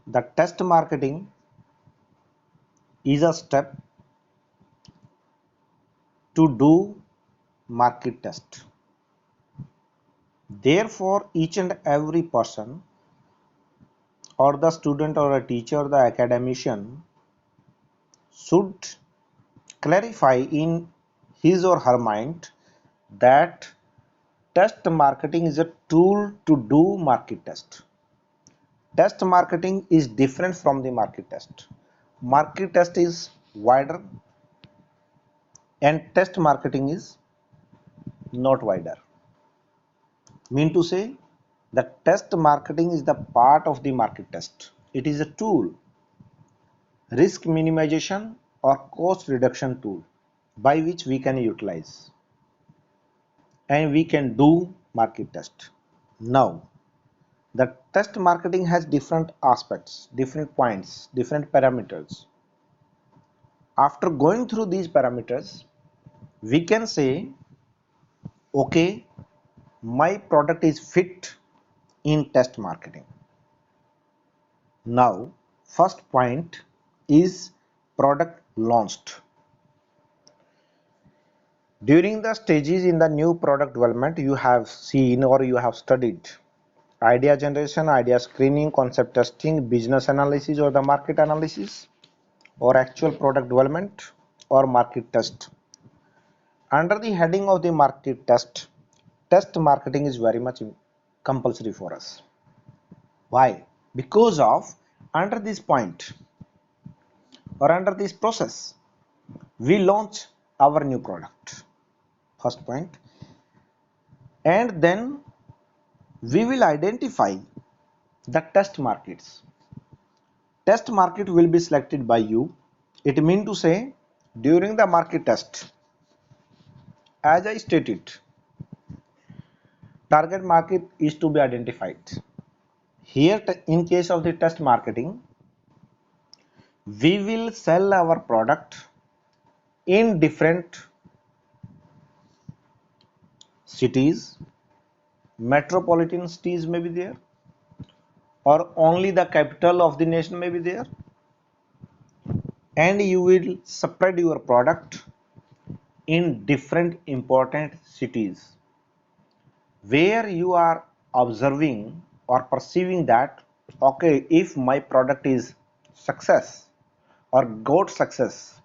The test marketing is a step to do market test. Therefore, each and every person or the student or a teacher or the academician should clarify in his or her mind that test marketing is a tool to do market test. Test marketing is different from the market test. Market test is wider and test marketing is not wider. Mean to say that test marketing is the part of the market test. It is a tool, risk minimization or cost reduction tool by which we can utilize and we can do market test. Now, the test marketing has different aspects, different points, different parameters. After going through these parameters, we can say, okay, my product is fit in test marketing. Now, first point is product launched. During the stages in the new product development, you have seen or you have studied idea generation, idea screening, concept testing, business analysis or the market analysis, or actual product development or market test. Under the heading of the market test, test marketing is very much compulsory for us. Why? Because of under this point or under this process, we launch our new product. First point, and then we will identify the test markets. Test market will be selected by you. It means to say during the market test, as I stated, target market is to be identified. Here in case of the test marketing, we will sell our product in different cities, metropolitan cities may be there, or only the capital of the nation may be there, and you will spread your product in different important cities where you are observing or perceiving that okay, if my product is success or got success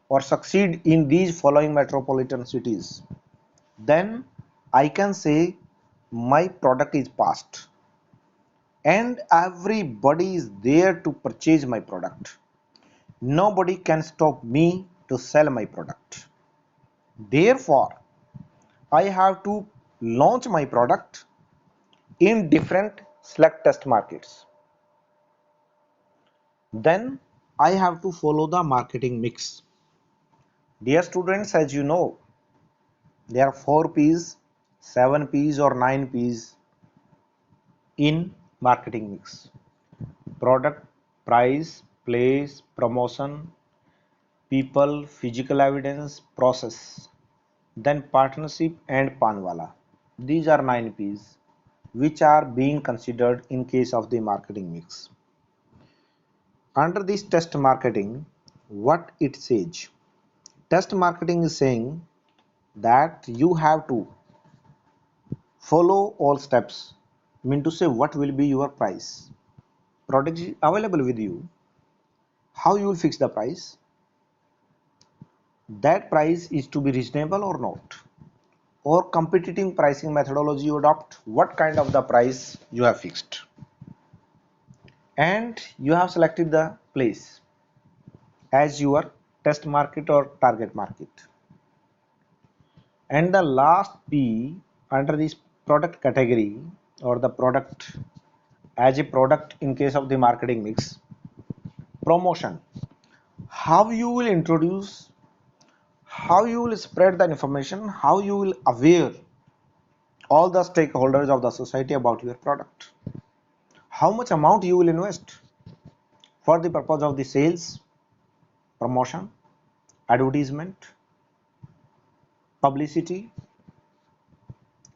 or succeed in these following metropolitan cities, then I can say my product is passed and everybody is there to purchase my product. Nobody can stop me to sell my product. Therefore, I have to launch my product in different select test markets. Then I have to follow the marketing mix. Dear students, as you know, there are 4 P's, 7 P's or 9 P's in marketing mix. Product, price, place, promotion, people, physical evidence, process. Then partnership and panwala. These are 9 P's which are being considered in case of the marketing mix. Under this test marketing, what it says? Test marketing is saying that you have to follow all steps. Mean to say what will be your price. Product is available with you. How you will fix the price? That price is to be reasonable or not? Or competitive pricing methodology you adopt? What kind of the price you have fixed? And you have selected the place as your test market or target market. And the last P under this product category or the product as a product in case of the marketing mix, promotion. How you will introduce, how you will spread the information, how you will aware all the stakeholders of the society about your product. How much amount you will invest for the purpose of the sales, promotion, advertisement, publicity,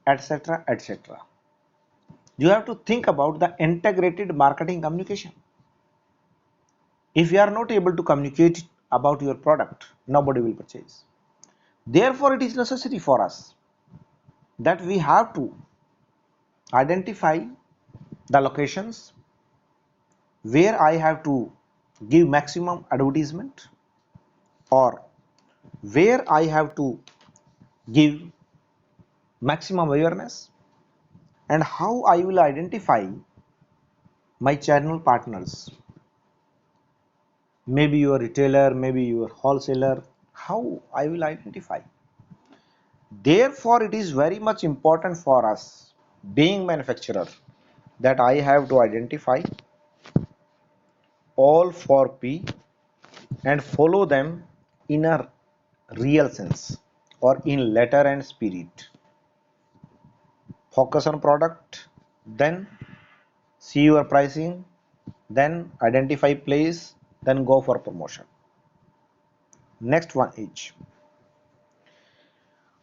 etc., etc. You have to think about the integrated marketing communication. If you are not able to communicate about your product, nobody will purchase. Therefore, it is necessary for us that we have to identify the locations where I have to give maximum advertisement, or where I have to give maximum awareness, and how I will identify my channel partners, maybe your retailer, maybe your wholesaler, how I will identify. Therefore, it is very much important for us, being manufacturer, that I have to identify all 4P and follow them in a real sense or in letter and spirit. Focus on product, then see your pricing, then identify place, then go for promotion. Next one is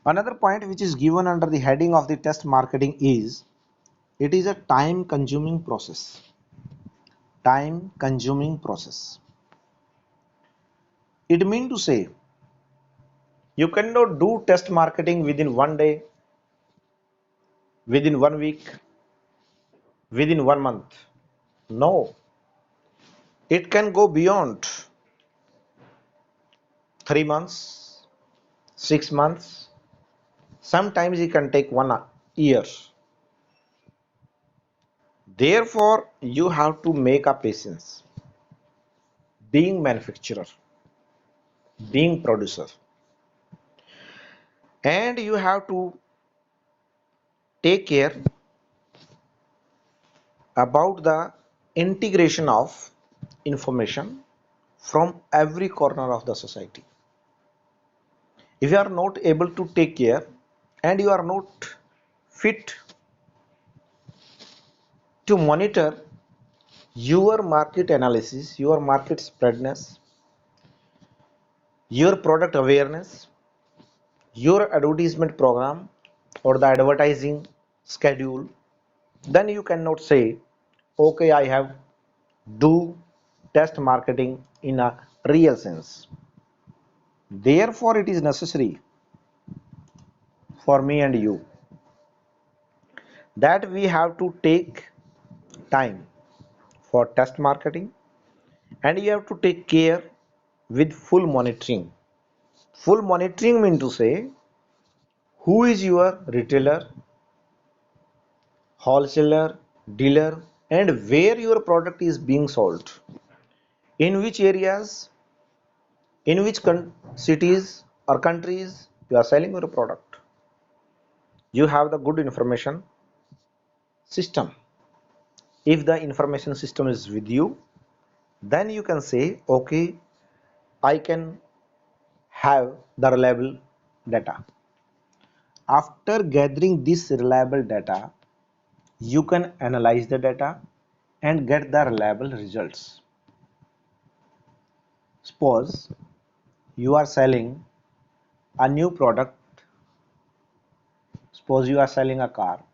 another point which is given under the heading of the test marketing is it is a time consuming process. Time consuming process. It means to say you cannot do test marketing within one day, within 1 week, within 1 month. No, it can go beyond 3 months, 6 months. Sometimes it can take 1 year. Therefore, you have to make a patience. Being manufacturer, being producer, and you have to take care about the integration of information from every corner of the society. If you are not able to take care and you are not fit to monitor your market analysis, your market spreadness, your product awareness, your advertisement program, or the advertising schedule, then you cannot say, okay, I have do test marketing in a real sense. Therefore, it is necessary for me and you that we have to take time for test marketing, and you have to take care with full monitoring. Full monitoring means to say who is your retailer, wholesaler, dealer, and where your product is being sold, in which areas, in which cities or countries you are selling your product. You have the good information system. If the information system is with you, then you can say, okay, I can have the reliable data. After gathering this reliable data, you can analyze the data and get the reliable results. Suppose you are selling a new product, suppose you are selling a car,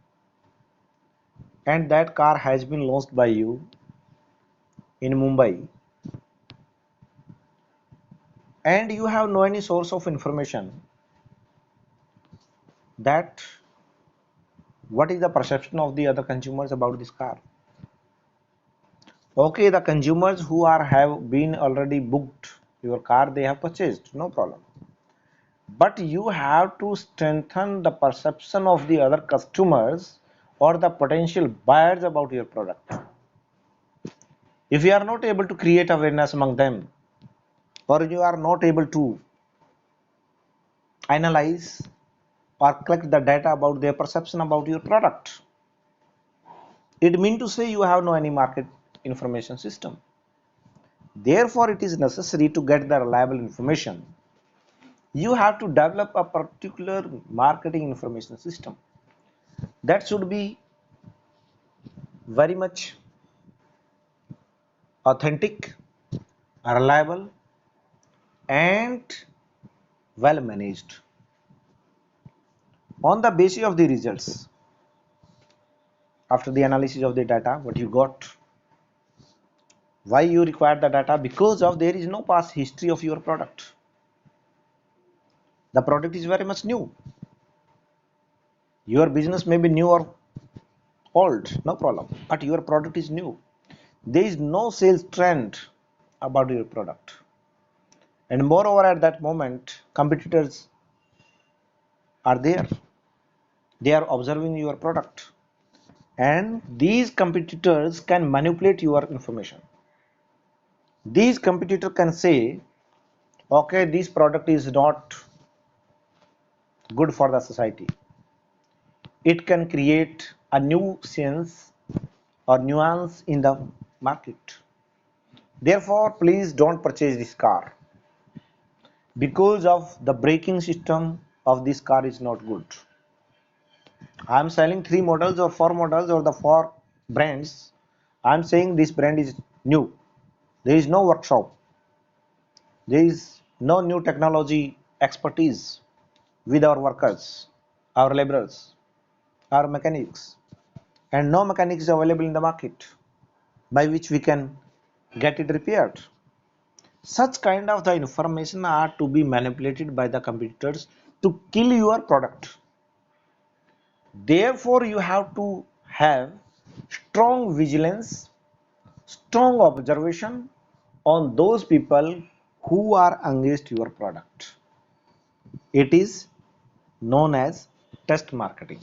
and that car has been launched by you in Mumbai, and you have no any source of information that what is the perception of the other consumers about this car. Okay, the consumers who are have been already booked your car, they have purchased, no problem. But you have to strengthen the perception of the other customers or the potential buyers about your product. If you are not able to create awareness among them, or you are not able to analyze or collect the data about their perception about your product, it means to say you have no any market information system. Therefore, it is necessary to get the reliable information. You have to develop a particular marketing information system that should be very much authentic, reliable, and well managed. On the basis of the results, after the analysis of the data, what you got, Why you require the data? Because of there is no past history of your product. The product is very much new. Your business may be new or old, no problem, but your product is new. There is no sales trend about your product. And moreover, at that moment, competitors are there. They are observing your product. And these competitors can manipulate your information. These competitors can say, okay, this product is not good for the society. It can create a nuisance or nuance in the market. Therefore, please don't purchase this car because of the braking system of this car is not good. I am selling three models or four models or the four brands. I am saying this brand is new. There is no workshop. There is no new technology expertise with our workers, our laborers, our mechanics, and no mechanics available in the market by which we can get it repaired. Such kind of the information are to be manipulated by the competitors to kill your product. Therefore, you have to have strong vigilance, strong observation on those people who are against your product. It is known as test marketing.